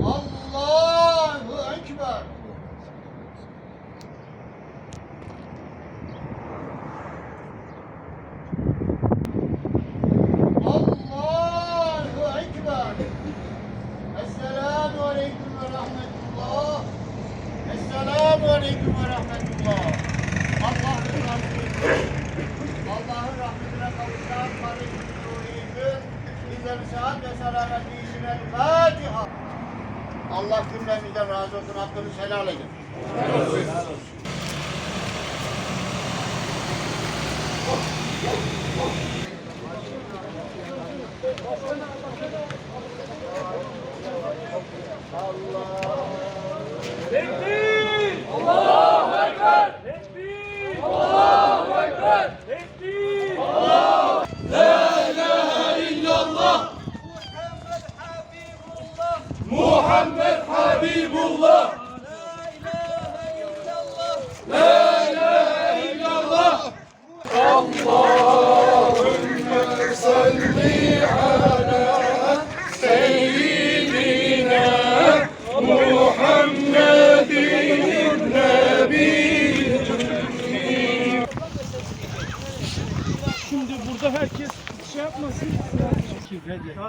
Allahu Ekber. Allahu Ekber. Esselamu Aleyküm ve Rahmetullah. Esselamu Aleyküm ve Rahmetullah. Allah'ın rahmetine kavuşan Malik-i Nuri'dir. Bizleri sıhhat ve selamet iyisine Fatiha. Allah cümlemizden razı olsun. Hakkınızı helal edin. Helal olsun. Tekbir! Allahu Ekber! Tekbir! Allahu Ekber! Tekbir! Allah! La ilahe illallah! Muhammed Habibullah! La ilahe illallah! Allahümme salli ala seyyidina Muhammedin Nebi. Şimdi burada herkes şey yapmasın.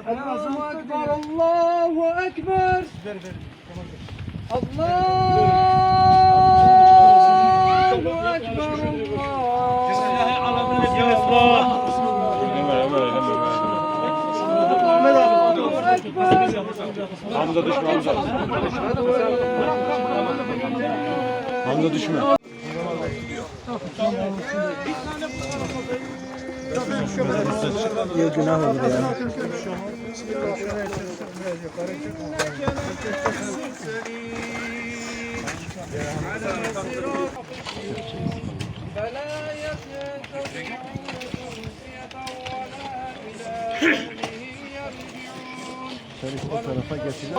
Allahu Ekber, Allahu Ekber. Ver. Tamam. Allahu Ekber, Hamza düşme Hamza. Hamza düşme. Ya günah olur ya. Şöyle o tarafa geçelim.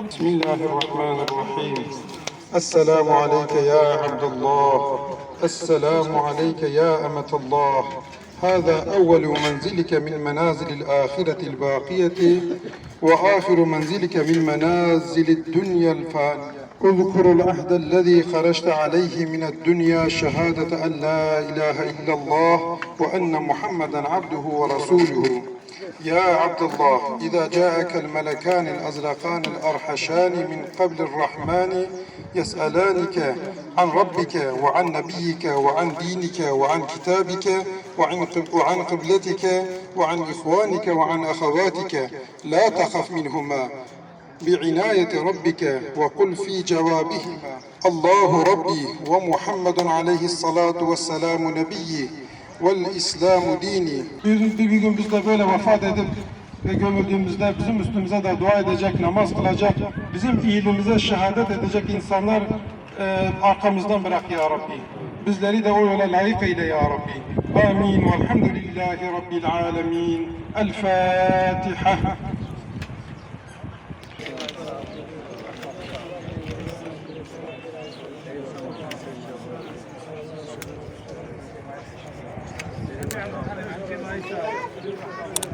بسم الله الرحمن الرحيم. السلام عليك يا عبد الله، السلام عليك يا أمة الله. هذا أول منزلك من منازل الآخرة الباقية، وآخر منزلك من منازل الدنيا الفانية. اذكر العهد الذي خرجت عليه من الدنيا، شهادة أن لا إله إلا الله وأن محمدا عبده ورسوله. يا عبد الله، إذا جاءك الملكان الأزرقان الأرحشان من قبل الرحمن يسألانك عن ربك وعن نبيك وعن دينك وعن كتابك وعن قبلتك وعن إخوانك وعن أخواتك، لا تخف منهما بعناية ربك وقل في جوابهما الله ربي ومحمد عليه الصلاة والسلام نبيي والإسلام ديني. Bir gün biz de böyle vefat edip ve gömüldüğümüzde bizim üstümüze de dua edecek, namaz kılacak, bizim iyiliğimize şehadet edecek insanlar arkamızdan bırak ya Rabbi. Bizleri de o yola layık eyle ya Rabbi. Amin. Velhamdülillahi Rabbil alemin. El Fatiha. Thank you.